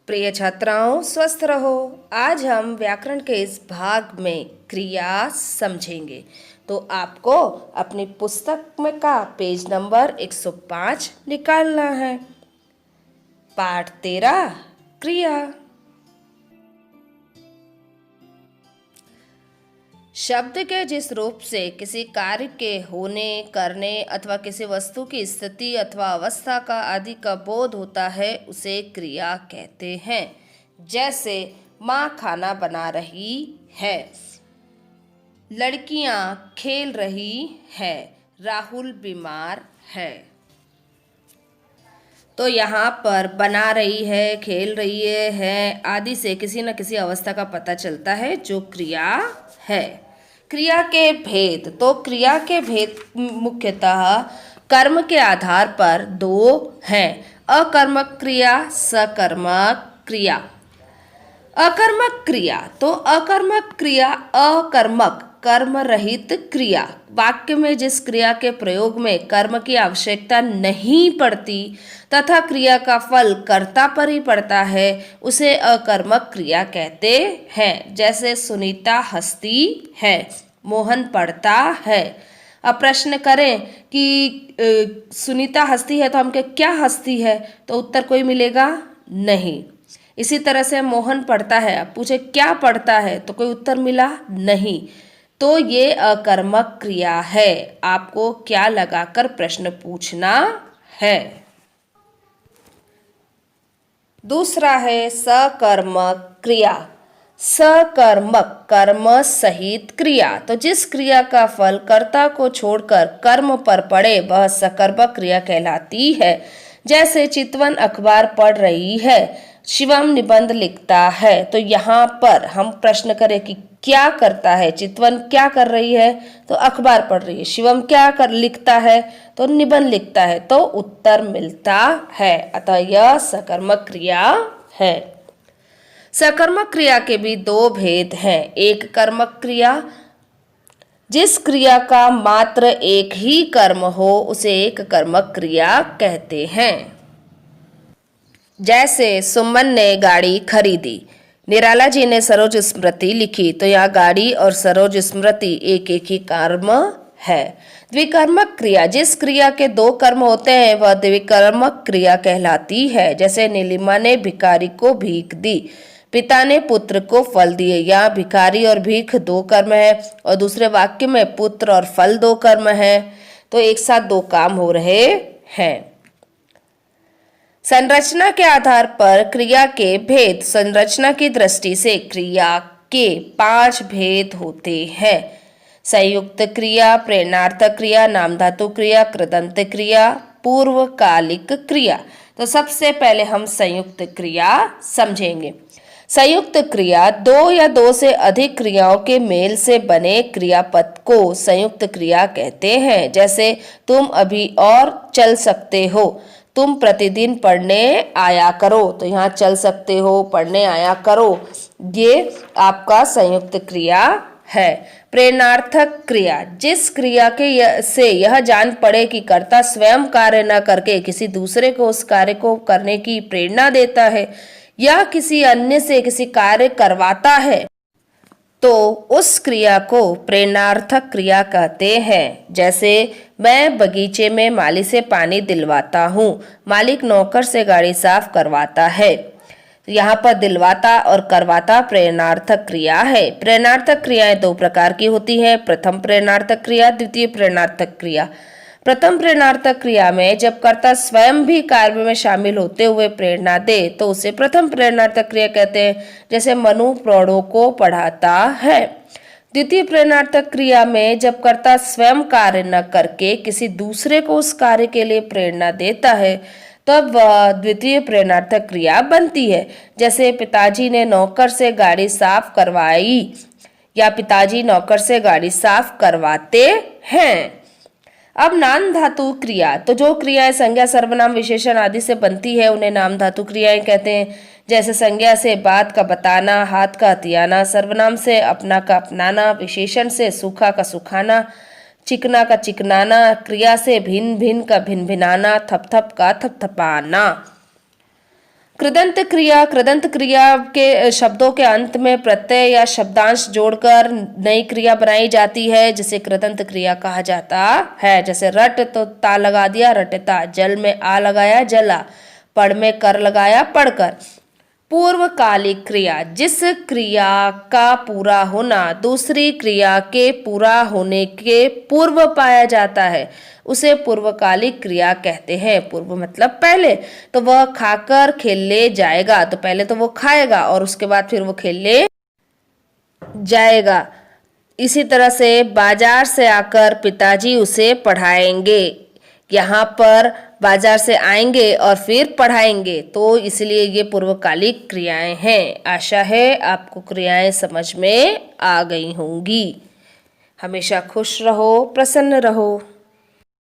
प्रिय छात्राओं, स्वस्थ रहो। आज हम व्याकरण के इस भाग में क्रिया समझेंगे। तो आपको अपनी पुस्तक में का पेज नंबर 105 निकालना है। पाठ 13 क्रिया। शब्द के जिस रूप से किसी कार्य के होने, करने अथवा किसी वस्तु की स्थिति अथवा अवस्था का आदि का बोध होता है उसे क्रिया कहते हैं। जैसे माँ खाना बना रही है, लड़कियाँ खेल रही है, राहुल बीमार है। तो यहाँ पर बना रही है, खेल रही है आदि से किसी न किसी अवस्था का पता चलता है जो क्रिया है। क्रिया के भेद। तो क्रिया के भेद मुख्यतः कर्म के आधार पर दो हैं: अकर्मक क्रिया, सकर्मक क्रिया। अकर्मक क्रिया। तो अकर्मक क्रिया अकर्मक कर्म रहित क्रिया। वाक्य में जिस क्रिया के प्रयोग में कर्म की आवश्यकता नहीं पड़ती तथा क्रिया का फल कर्ता पर ही पड़ता है उसे अकर्मक क्रिया कहते हैं। जैसे सुनीता हंसती है, मोहन पढ़ता है। अब प्रश्न करें कि सुनीता हंसती है तो हम क्या हंसती है, तो उत्तर कोई मिलेगा नहीं। इसी तरह से मोहन पढ़ता है, अब पूछे क्या पढ़ता है तो कोई उत्तर मिला नहीं। तो ये अकर्मक क्रिया है। आपको क्या लगाकर प्रश्न पूछना है। दूसरा है सकर्मक क्रिया। सकर्मक कर्म सहित क्रिया। तो जिस क्रिया का फल कर्ता को छोड़कर कर्म पर पड़े वह सकर्मक क्रिया कहलाती है। जैसे चितवन अखबार पढ़ रही है, शिवम निबंध लिखता है। तो यहाँ पर हम प्रश्न करें कि क्या करता है। चितवन क्या कर रही है, तो अखबार पढ़ रही है। शिवम क्या कर लिखता है, तो निबंध लिखता है। तो उत्तर मिलता है। अतः यह सकर्मक क्रिया है। सकर्मक क्रिया के भी दो भेद हैं। एक कर्मक क्रिया, जिस क्रिया का मात्र एक ही कर्म हो उसे एक कर्मक क्रिया कहते हैं। जैसे सुमन ने गाड़ी खरीदी, निराला जी ने सरोज स्मृति लिखी। तो यह गाड़ी और सरोज स्मृति एक एक ही कर्म है। द्विकर्मक क्रिया, जिस क्रिया के दो कर्म होते हैं वह द्विकर्मक क्रिया कहलाती है। जैसे नीलिमा ने भिखारी को भीख दी, पिता ने पुत्र को फल दिए। यहाँ भिखारी और भीख दो कर्म है और दूसरे वाक्य में पुत्र और फल दो कर्म है। तो एक साथ दो काम हो रहे हैं। संरचना के आधार पर क्रिया के भेद। संरचना की दृष्टि से क्रिया के 5 भेद होते हैं: संयुक्त क्रिया, प्रेरणार्थक क्रिया, नामधातु क्रिया, कृदंत क्रिया, पूर्वकालिक क्रिया। तो सबसे पहले हम संयुक्त क्रिया समझेंगे। संयुक्त क्रिया दो या दो से अधिक क्रियाओं के मेल से बने क्रियापद को संयुक्त क्रिया कहते हैं। जैसे तुम अभी और चल सकते हो, तुम प्रतिदिन पढ़ने आया करो। तो यहाँ चल सकते हो, पढ़ने आया करो, ये आपका संयुक्त क्रिया है। प्रेरणार्थक क्रिया, जिस क्रिया के से यह जान पड़े कि कर्ता स्वयं कार्य न करके किसी दूसरे को उस कार्य को करने की प्रेरणा देता है या किसी अन्य से किसी कार्य करवाता है, तो उस क्रिया को प्रेरणार्थक क्रिया कहते हैं। जैसे मैं बगीचे में माली से पानी दिलवाता हूँ, मालिक नौकर से गाड़ी साफ करवाता है। यहाँ पर दिलवाता और करवाता प्रेरणार्थक क्रिया है। प्रेरणार्थक क्रियाएं दो प्रकार की होती हैं: प्रथम प्रेरणार्थक क्रिया, द्वितीय प्रेरणार्थक क्रिया। प्रथम प्रेरणार्थक क्रिया में जब कर्ता स्वयं भी कार्य में शामिल होते हुए प्रेरणा दे तो उसे प्रथम प्रेरणार्थक क्रिया कहते हैं। जैसे मनु प्रौढ़ों को पढ़ाता है। द्वितीय प्रेरणार्थक क्रिया में जब कर्ता स्वयं कार्य न करके किसी दूसरे को उस कार्य के लिए प्रेरणा देता है तब वह द्वितीय प्रेरणार्थक क्रिया बनती है। जैसे पिताजी ने नौकर से गाड़ी साफ करवाई या पिताजी नौकर से गाड़ी साफ करवाते हैं। अब नाम धातु क्रिया। तो जो क्रियाएं संज्ञा, सर्वनाम, विशेषण आदि से बनती है उन्हें नाम धातु क्रियाएं कहते हैं। जैसे संज्ञा से बात का बताना, हाथ का हथियाना, सर्वनाम से अपना का अपनाना, विशेषण से सूखा का सुखाना, चिकना का चिकनाना, क्रिया से भिन्न भिन्न का भिन्न भिनाना, थपथप का थपथपाना। कृदंत क्रिया के शब्दों के अंत में प्रत्यय या शब्दांश जोड़कर नई क्रिया बनाई जाती है, जिसे कृदंत क्रिया कहा जाता है। जैसे रट तो ता लगा दिया रटता, जल में आ लगाया जला, पढ़ में कर लगाया पढ़कर। पूर्वकालिक क्रिया, जिस क्रिया का पूरा होना दूसरी क्रिया के पूरा होने के पूर्व पाया जाता है, उसे पूर्वकालिक क्रिया कहते हैं। पूर्व मतलब पहले, तो वह खाकर खेलने जाएगा, तो पहले तो वो खाएगा और उसके बाद फिर वो खेलने जाएगा। इसी तरह से बाजार से आकर पिताजी उसे पढ़ाएंगे। यहाँ पर बाजार से आएंगे और फिर पढ़ाएंगे, तो इसलिए ये पूर्वकालिक क्रियाएं हैं। आशा है आपको क्रियाएं समझ में आ गई होंगी। हमेशा खुश रहो, प्रसन्न रहो।